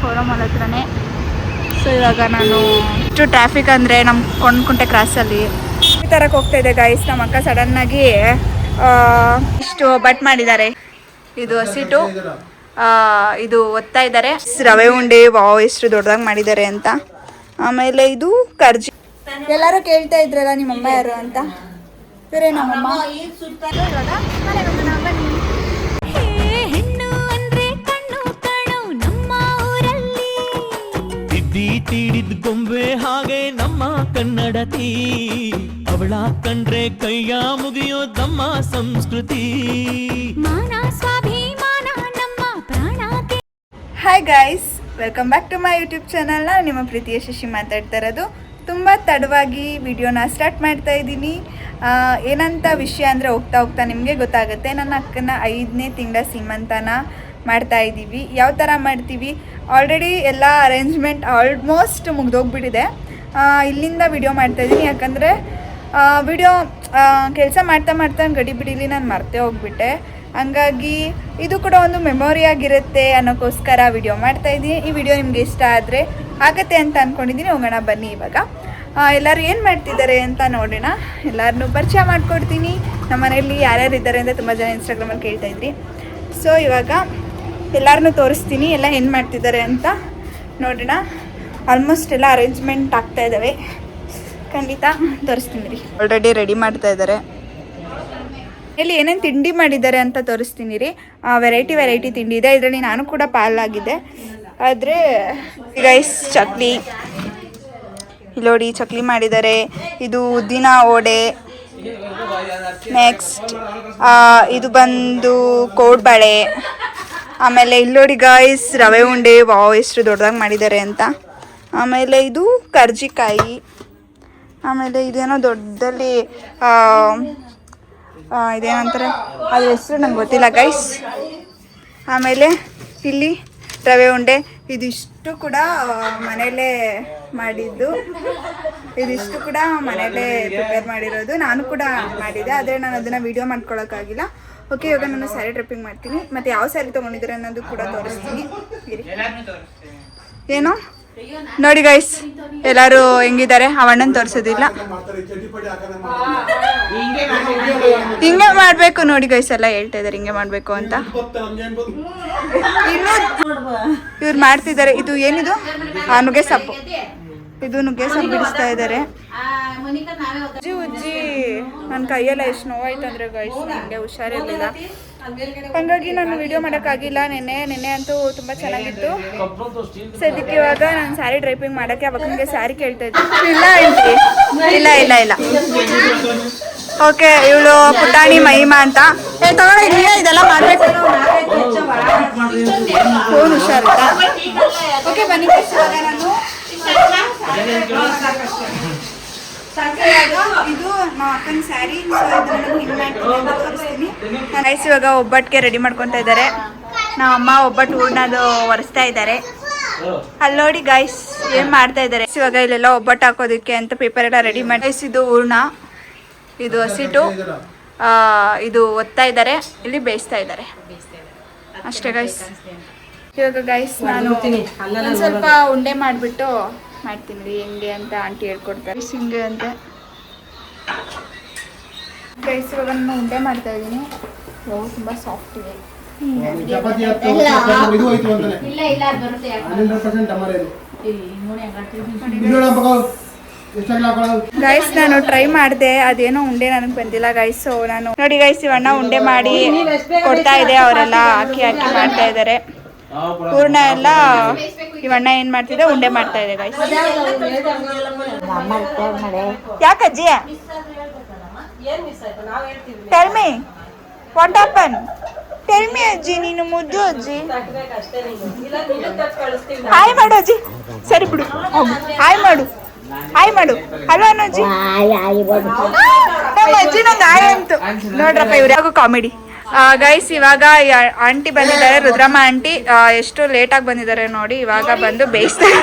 ಕೋರಮಲ್ ಹತ್ರನೇ. ಸೊ ಇವಾಗ ನಾನು ಇಷ್ಟು ಟ್ರಾಫಿಕ್ ಅಂದರೆ ನಮ್ಮ ಕೊಂಡ್ಕುಂಟೆ ಕ್ರಾಸಲ್ಲಿ ಈ ಥರಕ್ಕೆ ಹೋಗ್ತಾ ಇದೆ ಗೈಸ್. ನಮ್ಮ ಅಕ್ಕ ಸಡನ್ನಾಗಿ ಇಷ್ಟು ಬಟ್ ಮಾಡಿದ್ದಾರೆ. ಇದು ಹಸಿಟ್ಟು ಇದು ಒತ್ತಾ ಇದ್ದಾರೆ. ರವೆ ಉಂಡೆ ವಾವ್ ಎಷ್ಟು ದೊಡ್ಡದಾಗಿ ಮಾಡಿದ್ದಾರೆ ಅಂತ. ಆಮೇಲೆ ಇದು ಕರ್ಜಿ. ಎಲ್ಲರೂ ಕೇಳ್ತಾ ಇದ್ರಲ್ಲ ನಿಮ್ಮಮ್ಮ ಯಾರು ಅಂತ, ಇವರೇ ನಮ್ಮಮ್ಮ. ತೀಡಿದ ಗೊಂಬೆ ಹಾಗೆ ನಮ್ಮ ಕನ್ನಡತಿ, ಅವಳ ಕಂಡ್ರೆ ಕೈಯ ಮುಗಿಯೋದಮ್ಮ ಸಂಸ್ಕೃತಿ. Hi guys, welcome back to my YouTube channel. ನಾನು ನಿಮ್ಮ ಪ್ರೀತಿಯ ಶಶಿ ಮಾತಾಡ್ತಾ ಇರೋದು. ತುಂಬ ತಡವಾಗಿ ವಿಡಿಯೋನ ಸ್ಟಾರ್ಟ್ ಮಾಡ್ತಾ ಇದ್ದೀನಿ. ಏನಂತ ವಿಷಯ ಅಂದರೆ ಹೋಗ್ತಾ ಹೋಗ್ತಾ ನಿಮಗೆ ಗೊತ್ತಾಗುತ್ತೆ. ನನ್ನ ಅಕ್ಕನ 5ನೇ ತಿಂಗಳ ಸೀಮಂತನ ಮಾಡ್ತಾ ಇದ್ದೀವಿ. ಯಾವ ಥರ ಮಾಡ್ತೀವಿ, ಆಲ್ರೆಡಿ ಎಲ್ಲ ಅರೇಂಜ್ಮೆಂಟ್ ಆಲ್ಮೋಸ್ಟ್ ಮುಗ್ದೋಗ್ಬಿಟ್ಟಿದೆ. ಇಲ್ಲಿಂದ ವಿಡಿಯೋ ಮಾಡ್ತಾಯಿದ್ದೀನಿ, ಯಾಕಂದರೆ ವಿಡಿಯೋ ಕೆಲಸ ಮಾಡ್ತಾ ಮಾಡ್ತಾ ಗಡಿ ಬಿಡಿಲಿ ನಾನು ಮರ್ತೇ ಹೋಗ್ಬಿಟ್ಟೆ. ಹಂಗಾಗಿ ಇದು ಕೂಡ ಒಂದು ಮೆಮೊರಿ ಆಗಿರುತ್ತೆ ಅನ್ನೋಕ್ಕೋಸ್ಕರ ವಿಡಿಯೋ ಮಾಡ್ತಾಯಿದ್ದೀನಿ. ಈ ವಿಡಿಯೋ ನಿಮಗೆ ಇಷ್ಟ ಆದರೆ ಆಗತ್ತೆ ಅಂತ ಅಂದ್ಕೊಂಡಿದ್ದೀನಿ. ಹೋಗೋಣ ಬನ್ನಿ. ಇವಾಗ ಎಲ್ಲರೂ ಏನು ಮಾಡ್ತಿದ್ದಾರೆ ಅಂತ ನೋಡೋಣ. ಎಲ್ಲರನ್ನೂ ಪರಿಚಯ ಮಾಡಿಕೊಡ್ತೀನಿ. ನಮ್ಮ ಮನೆಯಲ್ಲಿ ಯಾರ್ಯಾರು ಇದ್ದಾರೆ ಅಂತ ತುಂಬ ಜನ ಇನ್ಸ್ಟಾಗ್ರಾಮಲ್ಲಿ ಕೇಳ್ತಾಯಿದ್ರಿ. ಸೊ ಇವಾಗ ಎಲ್ಲರನ್ನೂ ತೋರಿಸ್ತೀನಿ, ಎಲ್ಲ ಏನು ಮಾಡ್ತಿದ್ದಾರೆ ಅಂತ ನೋಡೋಣ. ಆಲ್ಮೋಸ್ಟ್ ಎಲ್ಲ ಅರೇಂಜ್ಮೆಂಟ್ ಆಗ್ತಾ ಇದ್ದಾವೆ, ಖಂಡಿತ ತೋರಿಸ್ತೀನಿ ರೀ. ಆಲ್ರೆಡಿ ರೆಡಿ ಮಾಡ್ತಾ ಇದ್ದಾರೆ. ಇಲ್ಲಿ ಏನೇನು ತಿಂಡಿ ಮಾಡಿದ್ದಾರೆ ಅಂತ ತೋರಿಸ್ತೀನಿ ರೀ. ವೆರೈಟಿ ತಿಂಡಿ ಇದೆ, ಇದರಲ್ಲಿ ನಾನು ಕೂಡ ಪಾಲಾಗಿದ್ದೆ. ಆದರೆ ಗೈಸ್ ಚಕ್ಲಿ, ಇಲ್ಲೋಡಿ ಚಕ್ಲಿ ಮಾಡಿದ್ದಾರೆ. ಇದು ಉದ್ದಿನ ವಡೆ. ನೆಕ್ಸ್ಟ್ ಇದು ಬಂದು ಕೋಡ್ಬಳೆ. ಆಮೇಲೆ ಇಲ್ಲೋಡಿ ಗಾಯ್ಸ್ ರವೆ ಉಂಡೆ ವಾವ್ ಎಷ್ಟು ದೊಡ್ಡದಾಗಿ ಮಾಡಿದ್ದಾರೆ ಅಂತ. ಆಮೇಲೆ ಇದು ಕರ್ಜಿಕಾಯಿ. ಆಮೇಲೆ ಇದೇನೋ ದೊಡ್ಡದಲ್ಲಿ ಇದೇನಂತಾರೆ ಅದ್ರ ಹೆಸರು ನಂಗೆ ಗೊತ್ತಿಲ್ಲ ಗೈಸ್. ಆಮೇಲೆ ಇಲ್ಲಿ ರವೆ ಉಂಡೆ. ಇದಿಷ್ಟು ಕೂಡ ಮನೆಯಲ್ಲೇ ಮಾಡಿದ್ದು, ಇದಿಷ್ಟು ಕೂಡ ಮನೆಯಲ್ಲೇ ಪ್ರಿಪೇರ್ ಮಾಡಿರೋದು. ನಾನು ಕೂಡ ಮಾಡಿದ್ದೆ, ಆದರೆ ನಾನು ಅದನ್ನು ವೀಡಿಯೋ ಮಾಡ್ಕೊಳಕ್ಕಾಗಿಲ್ಲ. ಓಕೆ, ಇವಾಗ ನಾನು ಸ್ಯಾರಿ ಡ್ರೆಪ್ಪಿಂಗ್ ಮಾಡ್ತೀನಿ, ಮತ್ತು ಯಾವ ಸ್ಯಾರಿ ತೊಗೊಂಡಿದ್ದಾರೆ ಅನ್ನೋದು ಕೂಡ ತೋರಿಸ್ತೀನಿ. ಏನು ನೋಡಿ ಗೈಸ್, ಎಲ್ಲರೂ ಹೆಂಗಿದ್ದಾರೆ. ಅವಣ್ಣನ ತೋರಿಸೋದಿಲ್ಲ, ಹಿಂಗೆ ಮಾಡಬೇಕು ನೋಡಿ ಗೈಸ್. ಎಲ್ಲ ಹೇಳ್ತಾ ಇದ್ದಾರೆ ಹಿಂಗೆ ಮಾಡಬೇಕು ಅಂತ. ಇನ್ನು ಇವ್ರು ಮಾಡ್ತಿದ್ದಾರೆ. ಇದು ಏನಿದು ನುಗ್ಗೆ ಸೊಪ್ಪು. ಇದು ನುಗ್ಗೆ ಸೊಪ್ಪು ಬಿಡಿಸ್ತಾ ಇದ್ದಾರೆ. ಉಜ್ಜಿ ನನ್ನ ಕೈಯೆಲ್ಲ ಎಷ್ಟು ನೋವಾಯ್ತು ಅಂದರೆ ಗೈಸ್, ನನಗೆ ಹುಷಾರಿರಲಿಲ್ಲ. ಹಾಗಾಗಿ ನಾನು ವಿಡಿಯೋ ಮಾಡೋಕ್ಕಾಗಿಲ್ಲ. ನೆನ್ನೆ ಅಂತೂ ತುಂಬ ಚೆನ್ನಾಗಿತ್ತು. ಸದ್ಯಕ್ಕೆ ಇವಾಗ ನಾನು ಸ್ಯಾರಿ ಡ್ರೈಪಿಂಗ್ ಮಾಡೋಕ್ಕೆ ಅವಾಗನಿಗೆ ಸ್ಯಾರಿ ಕೇಳ್ತಾ ಇದ್ದೆ. ಇಲ್ಲ ಓಕೆ, ಇವಳು ಪುಟಾಣಿ ಮಹಿಮಾ ಅಂತ. ತಗೊಳ್ಳಿ, ಇದೆಲ್ಲ ಮಾಡಬೇಕು. ಫೋನ್ ಹುಷಾರಿಲ್ಲ. ಓಕೆ ಬನ್ನಿ ಇವಾಗ ನಾನು ಇದು ನಮ್ಮ ಅಕ್ಕನ ಸ್ಯಾರಿ. ಗೈಸ್ ಇವಾಗ ಒಬ್ಬಟ್ಟಿಗೆ ರೆಡಿ ಮಾಡ್ಕೊತಾ ಇದ್ದಾರೆ. ನಮ್ಮ ಅಮ್ಮ ಒಬ್ಬಟ್ಟು ಹೂರ್ಣದು ಒರೆಸ್ತಾ ಇದ್ದಾರೆ. ಅಲ್ಲಿ ನೋಡಿ ಗೈಸ್ ಏನು ಮಾಡ್ತಾ ಇದ್ದಾರೆ. ಇವಾಗ ಇಲ್ಲೆಲ್ಲ ಒಬ್ಬಟ್ಟು ಹಾಕೋದಕ್ಕೆ ಅಂತ ಪೇಪರ್ ಎಲ್ಲ ರೆಡಿ ಮಾಡಿ. ಗೈಸ್ ಇದು ಹೂರ್ಣ, ಇದು ಹಸಿಟ್ಟು, ಇದು ಒತ್ತಾ ಇದ್ದಾರೆ, ಇಲ್ಲಿ ಬೇಯಿಸ್ತಾ ಇದ್ದಾರೆ ಅಷ್ಟೇ ಗೈಸ್. ಇವಾಗ ಗೈಸ್ ನಾನು ಸ್ವಲ್ಪ ಉಂಡೆ ಮಾಡಿಬಿಟ್ಟು ಮಾಡ್ತೀನಿ ರೀ ಹೆಂಗೆ ಅಂತ ಆಂಟಿ ಹೇಳ್ಕೊಡ್ತಾರೆ. ಹಿಂಗೆ ಅಂತ ಗೈಸ್ ಇವಾಗ ನಾನು ಉಂಡೆ ಮಾಡ್ತಾ ಇದ್ದೀನಿ. ತುಂಬ ಸಾಫ್ಟ್ ಇದೆ. ಗೈಸ್ ನಾನು ಟ್ರೈ ಮಾಡಿದೆ, ಅದೇನೋ ಉಂಡೆ ನನಗೆ ಬಂದಿಲ್ಲ ಗೈಸ್. ಸೊ ನಾನು ನೋಡಿ ಗೈಸ್ ಇವಣ್ಣ ಉಂಡೆ ಮಾಡಿ ಕೊಡ್ತಾ ಇದೆ. ಅವರೆಲ್ಲ ಹಾಕಿ ಮಾಡ್ತಾ ಇದ್ದಾರೆ. ಪೂರ್ಣ ಎಲ್ಲ ಇವಣ್ಣ ಏನ್ ಮಾಡ್ತಿದ್ದೆ ಉಂಡೆ ಮಾಡ್ತಾ ಇದೆ ಗೈಸ್. ಯಾಕಜ್ಜಿ tell me what happen, tell me ಅಜ್ಜಿ. ನೀನು ಮುದ್ದು ಅಜ್ಜಿ. ಹಾಯ್ ಮಾಡು ಅಜ್ಜಿ. ಸರಿ ಬಿಡು, ಹಾಯ್ ಮಾಡು. ಹಲೋ ಅಜ್ಜಿ. ನಮ್ಮ ಅಜ್ಜಿ ನಂಗೆ ಹಾಯ್ ಅಂತು ನೋಡ್ರಪ್ಪ. ಇವ್ರು ಕಾಮಿಡಿ ಗೈಸ್. ಇವಾಗ ಆಂಟಿ ಬಂದಿದ್ದಾರೆ, ರುದ್ರಮ್ಮ ಆಂಟಿ. ಎಷ್ಟು ಲೇಟಾಗಿ ಬಂದಿದ್ದಾರೆ ನೋಡಿ. ಇವಾಗ ಬಂದು ಬೇಯಿಸ್ತಾರೆ.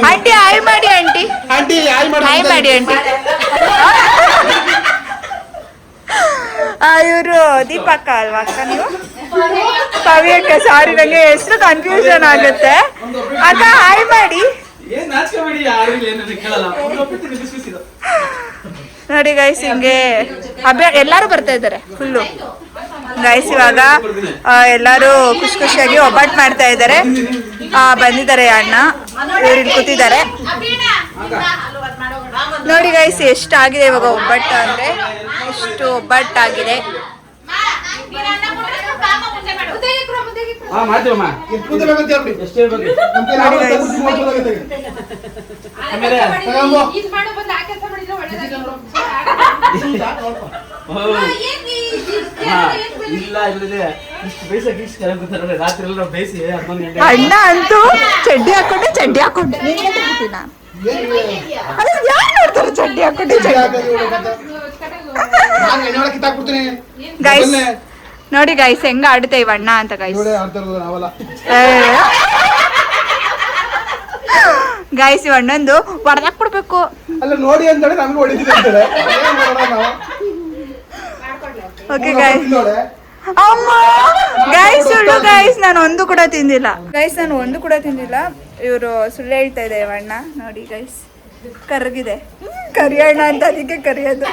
ಆಂಟಿ ಹಾಯ್ ಮಾಡಿ ಆಂಟಿ. ಹಾಯ್ ಮಾಡಿ ಆಂಟಿ. ಇವರು ದೀಪಕ್ಕ ಅಲ್ವಾ ಅಕ್ಕ ನೀವು? ಪವಿ ಅಕ್ಕ, ಸಾರಿ ನಂಗೆ ಹೆಸರು ಕನ್ಫ್ಯೂಷನ್ ಆಗುತ್ತೆ. ಅಕ್ಕ ಹಾಯ್ ಮಾಡಿ. ನೋಡಿ ಗೈಸ್, ಹಿಂಗೆ ಎಲ್ಲಾರು ಬರ್ತಾ ಇದ್ದಾರೆ ಫುಲ್ಲು. ಗೈಸ್ ಇವಾಗ ಎಲ್ಲಾರು ಖುಷಿ ಖುಷಿಯಾಗಿ ಒಬ್ಬಟ್ಟು ಮಾಡ್ತಾ ಇದ್ದಾರೆ. ಬಂದಿದ್ದಾರೆ ಅಣ್ಣ, ಇವ್ರು ಇಲ್ಲಿ ಕೂತಿದ್ದಾರೆ. ನೋಡಿ ಗೈಸ್ ಎಷ್ಟಾಗಿದೆ ಇವಾಗ ಒಬ್ಬಟ್ಟು ಅಂದ್ರೆ, ಎಷ್ಟು ಒಬ್ಬಟ್ಟಾಗಿದೆ. ಅಣ್ಣ ಅಂತೂ ಚಡ್ಡಿ ಹಾಕೊಂಡೆ ಯಾರು ನೋಡ್ತಾರೆ ಚಡ್ಡಿ ಹಾಕೊಂಡೆ ಗೈಸ್. ನೋಡಿ ಗೈಸ್ ಹೆಂಗ ಆಡುತ್ತೆ ಇವಣ್ಣ ಅಂತ ಗೈಸ್. ಗೈಸ್ ಇವಣ್ಣೊಂದು ಹೊಡೆದಾಕ್ ಬಿಡ್ಬೇಕು ಅಲ್ಲ ನೋಡಿ ಅಂತೇಳಿ ನಮ್ಗೆ ಹೊಡಿತಿದ್ದಾರೆ. Okay guys. ಅಮ್ಮ ಗೈಸ್ ಸುಳ್ಳು ಗೈಸ್, ನಾನು ಒಂದು ಕೂಡ ತಿಂದಿಲ್ಲ. ಇವರು ಸುಳ್ಳು ಹೇಳ್ತಾ ಇದೆ ಇವಣ್ಣ. ನೋಡಿ ಗೈಸ್ ಕರ್ಗಿದೆ, ಕರಿಯಣ್ಣ ಅಂತ ಅದಕ್ಕೆ ಕರಿಯೋದು.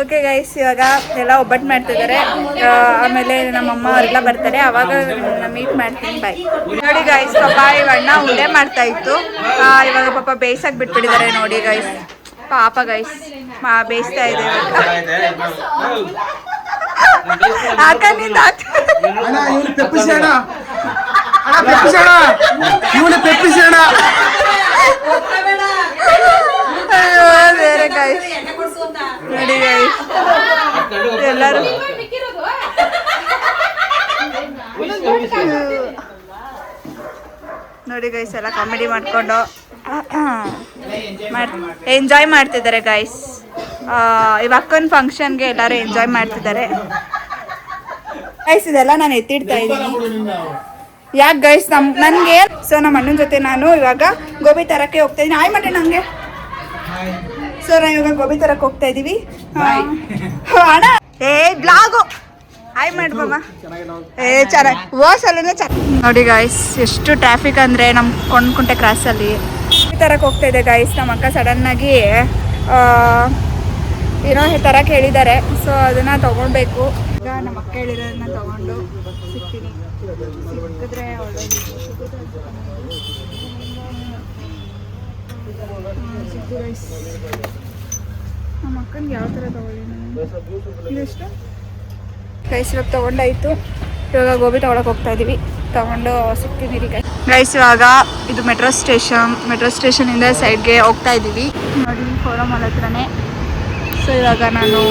ಓಕೆ ಗೈಸ್, ಇವಾಗ ಎಲ್ಲ ಒಬ್ಬಟ್ಟು ಮಾಡ್ತಿದ್ದಾರೆ. ಆಮೇಲೆ ನಮ್ಮಮ್ಮ ಅವರೆಲ್ಲ ಬರ್ತಾರೆ, ಅವಾಗ ಮೀಟ್ ಮಾಡ್ತೀನಿ. ಬಾಯ್. ನೋಡಿ ಗೈಸ್, ಪಾಪ ಇವಣ್ಣ ಉಂಡೆ ಮಾಡ್ತಾ ಇತ್ತು, ಇವಾಗ ಪಾಪ ಬೇಯಿಸಕ್ ಬಿಟ್ಬಿಟ್ಟಿದ್ದಾರೆ. ನೋಡಿ ಗೈಸ್, ಪಾಪ ಗೈಸ್ ಬೇಯಿಸ್ತಾ ಇದೆ. ಬೇರೆ ಗೈಸ್ ನೋಡಿ ಗೈಸ್ ಎಲ್ಲರೂ ನೋಡಿ ಗೈಸ್ ಎಲ್ಲ ಕಾಮಿಡಿ ಮಾಡ್ಕೊಂಡು ಎಂಜಾಯ್ ಮಾಡ್ತಿದ್ದಾರೆ ಗೈಸ್. ಇವಕ್ಕನ ಫಂಕ್ಷನ್ಗೆ ಎಲ್ಲರೂ ಎಂಜಾಯ್ ಮಾಡ್ತಿದ್ದಾರೆ ಗೈಸ್. ಇದೆಲ್ಲ ನಾನು ಎತ್ತಿಡ್ತಾ ಇದ್ದೀನಿ. ಯಾಕೆ ಗೈಸ್, ನನಗೆ ಸೊ ನಮ್ಮ ಅಣ್ಣನ ಜೊತೆ ನಾನು ಇವಾಗ ಗೋಬಿ ತರಕ್ಕೆ ಹೋಗ್ತಾ ಇದ್ದೀನಿ. ಆಯ್ ಮಟ್ಟೆ ನನಗೆ. ಸೊ ನಾವು ಇವಾಗ ಗೋಬಿ ತರಕ್ಕೆ ಹೋಗ್ತಾ ಇದ್ದೀವಿ. ಅಣ್ಣ ಬ್ಲಾಗು ಆಯ್ ಮಾಡ್ಬಮ್ಮ. ಚೆನ್ನಾಗಿ ಓಸಲ್ಲೇ ಚೆನ್ನಾಗಿ. ನೋಡಿ ಗಾಯ್ಸ್ ಎಷ್ಟು ಟ್ರಾಫಿಕ್ ಅಂದರೆ ನಮ್ಮ ಕೊಂಡ್ಕುಂಟೆ ಕ್ರಾಸಲ್ಲಿ. ಈ ತರಕ್ಕೆ ಹೋಗ್ತಾ ಇದೆ ಗಾಯ್ಸ್. ನಮ್ಮ ಅಕ್ಕ ಸಡನ್ನಾಗಿ ಏನೋ ತರಕ್ಕೆ ಹೇಳಿದ್ದಾರೆ. ಸೊ ಅದನ್ನು ತೊಗೊಳ್ಬೇಕು. ಈಗ ನಮ್ಮ ಅಕ್ಕ ಹೇಳಿರೋದನ್ನ ತೊಗೊಂಡು ಸಿಗ್ತೀನಿ. ಸಿಕ್ಕಿದ್ರೆ ಒಳ್ಳೆಯದು. ನಮ್ಮ ಅಕ್ಕನಿಗೆ ಯಾವ ಥರ ತೊಗೊಳ್ಳಿ ನಾನು? ಇದೆಷ್ಟು ಗೈಸ್? ಇವಾಗ ತೊಗೊಂಡಾಯಿತು. ಇವಾಗ ಗೋಬಿ ತೊಗೊಳಕ್ಕೆ ಹೋಗ್ತಾ ಇದ್ದೀವಿ. ತೊಗೊಂಡು ಸಿಗ್ತೀನಿ ರೀ ಗೈಸ್. ಇವಾಗ ಇದು ಮೆಟ್ರೋ ಸ್ಟೇಷನಿಂದ ಸೈಡ್ಗೆ ಹೋಗ್ತಾ ಇದ್ದೀವಿ. ನೋಡಿ ಫೋರಮ್ ಮಾಲ್ ಹತ್ರನೇ. ಸೊ ಇವಾಗ ನಾನು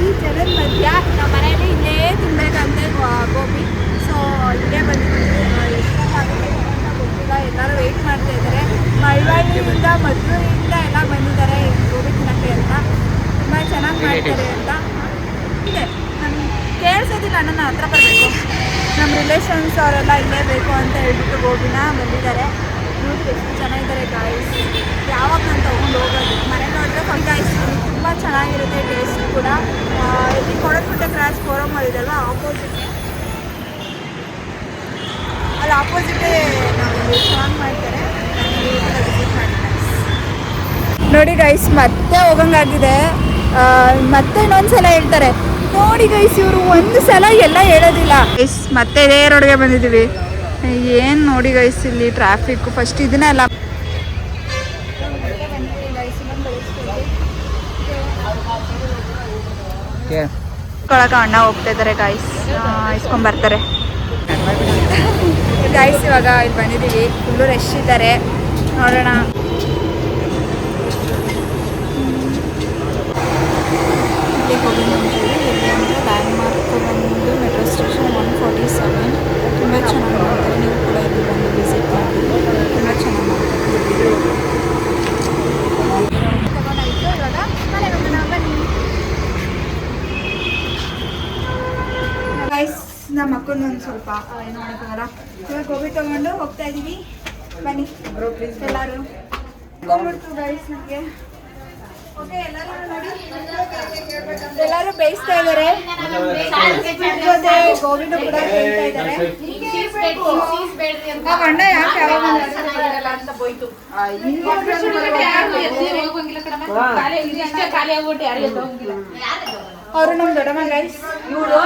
ಈ ಜನದ ಮಧ್ಯ ನಮ್ಮ ಮನೇಲಿ ಇಲ್ಲೇ ತಿನ್ಬೇಕಂತೆ ಗೋಬಿ. ಸೊ ಇಲ್ಲೇ ಬಂದಿದ್ದೀವಿ. ಎಷ್ಟೊತ್ತಾಗುತ್ತೆ ಅಂತ ಗೊತ್ತಿಲ್ಲ. ಎಲ್ಲರೂ ವೆಯ್ಟ್ ಮಾಡ್ತಾ ಇದ್ದಾರೆ. ಮಳವಳ್ಳಿಯಿಂದ ಮದ್ದೂರಿಂದ ಎಲ್ಲ ಬಂದಿದ್ದಾರೆ ಗೋಬಿ ತಿನ್ನಕ್ಕೆ ಅಂತ. ತುಂಬ ಚೆನ್ನಾಗಿ ಮಾಡ್ತಾರೆ ಅಂತ ಇದೆ. ನಾನು ಕೇಳಿಸೋದಿಲ್ಲ, ನನ್ನ ಹತ್ರ ಬರಬೇಕು. ನಮ್ಮ ರಿಲೇಷನ್ಸ್ ಅವರೆಲ್ಲ ಇಲ್ಲೇ ಬೇಕು ಅಂತ ಹೇಳ್ಬಿಟ್ಟು ಗೋಬಿನ ಬಂದಿದ್ದಾರೆ. ನೋಡಿ ಎಷ್ಟು ಚೆನ್ನಾಗಿದ್ದಾರೆ ಗಾಯ್ಸ್. ಯಾವಾಗ ನಾನು ತೊಗೊಂಡು ಹೋಗೋದು ಮನೇಲಿ ನೋಡಿದ್ರೆ ಗಾಯ್ಸ್ ತುಂಬ ಚೆನ್ನಾಗಿರುತ್ತೆ ಟೇಸ್ಟ್ ಕೂಡ. ಇಲ್ಲಿ ಕೊಡಗುಡ್ಡೆ ಕ್ರಾಸ್ ಫೋರಮ್ ಇದೆಲ್ಲ ಆಪೋಸಿಟೇ, ಅಲ್ಲಿ ಆಪೋಸಿಟೇ ನಾವು ಚೆನ್ನಾಗಿ ಮಾಡ್ತಾರೆ. ವಿಸಿಟ್ ಮಾಡಿ ನೋಡಿ ಗೈಸ್. ಮತ್ತೆ ಹೋಗಂಗಾಗಿದೆ. ಮತ್ತೆ ಇನ್ನೊಂದ್ಸಲ ಹೇಳ್ತಾರೆ ನೋಡಿ ಗೈಸ್. ಇವರು ಒಂದು ಸಲ ಎಲ್ಲ ಹೇಳೋದಿಲ್ಲ ಗೈಸ್. ಮತ್ತೆ ಇದೇ ರೋಡ್ಗೆ ಬಂದಿದ್ದೀವಿ. ಏನು ನೋಡಿ ಗೈಸ್ ಇಲ್ಲಿ ಟ್ರಾಫಿಕ್. ಫಸ್ಟ್ ಇದನ್ನೇ ಅಲ್ಲ ಕೊಳಕ ಅಣ್ಣ ಹೋಗ್ತಾ ಇದ್ದಾರೆ ಗಾಯ್ಸ್. ಇಸ್ಕೊಂಬರ್ತಾರೆ ಗಾಯ್ಸ್. ಇವಾಗ ಇಲ್ಲಿ ಬಂದಿದ್ದೀವಿ. ಫುಲ್ಲು ರಶ್ ಇದ್ದಾರೆ. ನೋಡೋಣ. ಲ್ಯಾಂಡ್ಮಾರ್ಕ್ ಬಂದು ಮೆಟ್ರೋ ಸ್ಟೇಷನ್ 147. ತುಂಬ ಚೆನ್ನಾಗಿ ಮಾಡ್ತಾರೆ. ನೀವು ಕೂಡ ಇಲ್ಲಿ ಬಂದು ವಿಸಿಟ್ ಮಾಡಿ. ತುಂಬ ಚೆನ್ನಾಗಿ ಮಾಡ್ತಾರೆ. ತಗೊಂಡಾಯಿತು. ಇವಾಗ ಮನೆ ಹೋಗೋಣ ಬನ್ನಿ ಗೈಸ್. ನಮ್ಮ ಅಕ್ಕನ ಒಂದು ಸ್ವಲ್ಪ ಏನು ಮಾಡೋಕ್ಕಾಗಲ್ಲ. ಇವಾಗ ಗೋಬಿ ತಗೊಂಡು ಹೋಗ್ತಾ ಇದೀವಿ. ಬನ್ನಿ ಎಲ್ಲರೂ ಗೋಬಿಡ್ತು ಗೈಸ್ ನಮಗೆ. ಓಕೆ ಎಲ್ಲರೂ ನೋಡಿ, ಎಲ್ಲರೂ ಬೇಯಿಸ್ತಾ ಇದ್ದಾರೆ ಜೊತೆ ಗೋಬಿನೂ ಕೂಡ ಬೇಯಿಸ್ತಾ ಇದ್ದಾರೆ. ಆ ಗಂಡ ಯಾಕೆ ಯಾವಾಗ ಅವರು ನಮ್ಮ ದೊಡ್ಡಮ್ಮ ಗೈಸ್. ಇವರು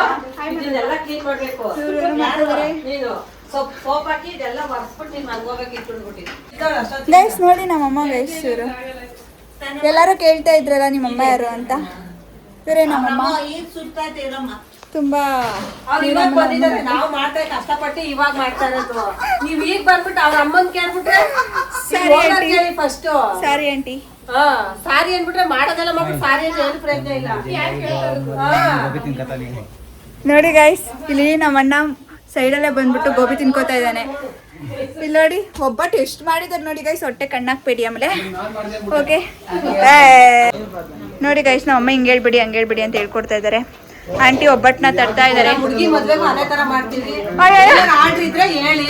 ಗೈಸ್ ನೋಡಿ ನಮ್ಮಮ್ಮ ಗೈಸ್. ಇವರು ಎಲ್ಲರೂ ಕೇಳ್ತಾ ಇದ್ರಲ್ಲ ನಿಮ್ಮಮ್ಮ ಯಾರು ಅಂತ. ಇವರೇ ನಮ್ಮಮ್ಮ. ತುಂಬಾ ನಾವು ಮಾಡ್ತಾ ಕಷ್ಟಪಟ್ಟು ಇವಾಗ ಮಾಡ್ತಾ ಇರೋದು. ನೀವ್ ಈಗ ಬಂದ್ಬಿಟ್ಟು ಅವ್ರ ಅಮ್ಮನ್ ಕೇಳ್ಬಿಟ್ರೆ ಫಸ್ಟ್ ಸಾರಿ ಆಂಟಿ. ಸಾರಿ ಅನ್ಬಿಟ್ರೆ ಮಾಡೋದೆಲ್ಲ ಮಾಡ್ಬಿಟ್ಟು ಸಾರಿ ಅಂತ ಏನು ಪ್ರಯತ್ನ ಇಲ್ಲ. ನೋಡಿ ಗೈಸ್, ಇಲ್ಲಿ ನಮ್ಮಣ್ಣ ಸೈಡಲ್ಲೇ ಬಂದ್ಬಿಟ್ಟು ಗೋಬಿ ತಿನ್ಕೋತಾ ಇದ್ದಾನೆ. ಇಲ್ಲಿ ನೋಡಿ ಒಬ್ಬಟ್ಟು ಎಷ್ಟು ಮಾಡಿದಾರೆ ನೋಡಿ ಗೈಸ್. ಹೊಟ್ಟೆ ಕಣ್ಣಾಕ್ಬೇಡಿ ಆಮೇಲೆ. ಓಕೆ ನೋಡಿ ಗೈಸ್, ನಮ್ಮಮ್ಮ ಹಿಂಗೆ ಹೇಳ್ಬಿಡಿ ಹಂಗೆ ಹೇಳ್ಬಿಡಿ ಅಂತ ಹೇಳ್ಕೊಡ್ತಾ ಇದ್ದಾರೆ. ಆಂಟಿ ಒಬ್ಬಟ್ಟನ್ನ ತರ್ತಾ ಇದ್ದಾರೆ. ಹುಡುಗಿ ಮದ್ವೆಗೂ ಅದೇ ತರ ಮಾಡ್ತೀವಿ. ಆರ್ಡರ್ ಇದ್ರೆ ಹೇಳಿ.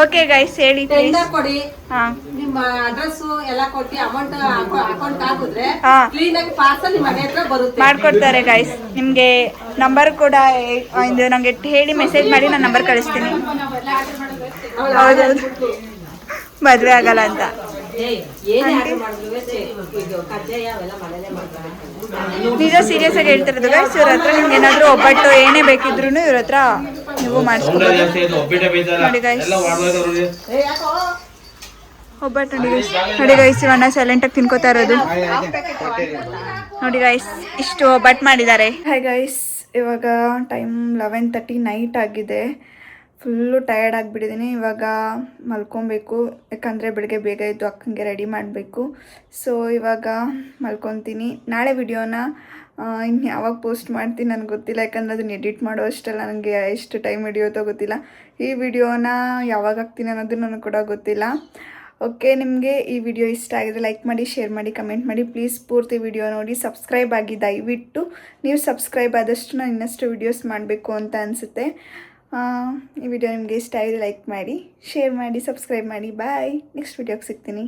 ಓಕೆ ಗೈಸ್ ಹೇಳಿ ಟೆಂಡರ್ ಕೊಡಿ. ಹಾ ನಿಮ್ಮ ಅಡ್ರೆಸ್ ಎಲ್ಲ ಕೊಟ್ಟು ಅಮೌಂಟ್ ಅಕೌಂಟ್ ಹಾಕಿದ್ರೆ ಹಾ. ಕ್ಲೀನ್ ಆಗಿ ಪಾರ್ಸಲ್ ನಿಮ್ಮ ಮನೆ ಹತ್ರ ಬರುತ್ತೆ. ಮಾಡ್ಕೊಡ್ತಾರೆ ಗೈಸ್. ನಿಮಗೆ ನಂಬರ್ ಕೂಡ ಇದು ನಂಗೆ ಹೇಳಿ ಮೆಸೇಜ್ ಮಾಡಿ ನಾನು ನಂಬರ್ ಕಳಿಸ್ತೀನಿ. ಹೌದೌದು, ಮದುವೆ ಆಗಲ್ಲ ಅಂತ. ಏನೇ ಆರ್ಡರ್ ಮಾಡಿದ್ರು ಕಜ್ಜಾಯ ಅವೆಲ್ಲ ಮನೇಲೆ ಮಾಡ್ತಾರೆ. ನಿಜ ಸೀರಿಯಸ್ ಆಗಿ ಹೇಳ್ತಿರೋದು ಗೈಸ್. ಇವ್ರ ಹತ್ರ ನಿಮ್ಗೆ ಏನಾದ್ರು ಒಬ್ಬಟ್ಟು ಏನೇ ಬೇಕಿದ್ರು ಇವ್ರ ಹತ್ರ ನೀವು ಮಾಡಿಸ್ಕೊಬೋದು ನೋಡಿ ಗೈಸ್. ಒಬ್ಬಟ್ಟು ನೋಡಿ ಗೈಸ್. ಇವನ್ನ ಸೈಲೆಂಟಾಗಿ ತಿನ್ಕೋತಾ ಇರೋದು ನೋಡಿ ಗೈಸ್. ಇಷ್ಟು ಒಬ್ಬಟ್ಟು ಮಾಡಿದ್ದಾರೆ. ಹಾಯ್ ಗೈಸ್, ಇವಾಗ ಟೈಮ್ 11:30 ನೈಟ್ ಆಗಿದೆ. ಫುಲ್ಲು ಟಯರ್ಡ್ ಆಗಿಬಿಟ್ಟಿದ್ದೀನಿ. ಇವಾಗ ಮಲ್ಕೊಬೇಕು, ಯಾಕಂದರೆ ಬೆಳಗ್ಗೆ ಬೇಗ ಎದ್ದು ಅಕ್ಕಂಗೆ ರೆಡಿ ಮಾಡಬೇಕು. ಸೊ ಇವಾಗ ಮಲ್ಕೊತೀನಿ. ನಾಳೆ ವಿಡಿಯೋನ ಇನ್ನು ಯಾವಾಗ ಪೋಸ್ಟ್ ಮಾಡ್ತೀನಿ ನನಗೆ ಗೊತ್ತಿಲ್ಲ, ಯಾಕಂದರೆ ಅದನ್ನ ಎಡಿಟ್ ಮಾಡೋ ಅಷ್ಟೆಲ್ಲ ನನಗೆ ಎಷ್ಟು ಟೈಮ್ ಹಿಡಿಯೋತೋ ಗೊತ್ತಿಲ್ಲ. ಈ ವಿಡಿಯೋನ ಯಾವಾಗ ಹಾಕ್ತೀನಿ ಅನ್ನೋದು ನನಗೆ ಕೂಡ ಗೊತ್ತಿಲ್ಲ. ಓಕೆ, ನಿಮಗೆ ಈ ವಿಡಿಯೋ ಇಷ್ಟ ಆಗಿದ್ರೆ ಲೈಕ್ ಮಾಡಿ, ಶೇರ್ ಮಾಡಿ, ಕಮೆಂಟ್ ಮಾಡಿ. ಪ್ಲೀಸ್ ಪೂರ್ತಿ ವಿಡಿಯೋ ನೋಡಿ ಸಬ್ಸ್ಕ್ರೈಬ್ ಆಗಿ. ದಯವಿಟ್ಟು ನೀವು ಸಬ್ಸ್ಕ್ರೈಬ್ ಆದಷ್ಟು ನಾನು ಇನ್ನಷ್ಟು ವಿಡಿಯೋಸ್ ಮಾಡಬೇಕು ಅಂತ ಅನಿಸುತ್ತೆ. ಈ ವಿಡಿಯೋ ನಿಮಗೆ ಇಷ್ಟ ಆಗಿದೆ ಲೈಕ್ ಮಾಡಿ, ಶೇರ್ ಮಾಡಿ, ಸಬ್ಸ್ಕ್ರೈಬ್ ಮಾಡಿ. ಬಾಯ್. ನೆಕ್ಸ್ಟ್ ವಿಡಿಯೋಗೆ ಸಿಗ್ತೀನಿ.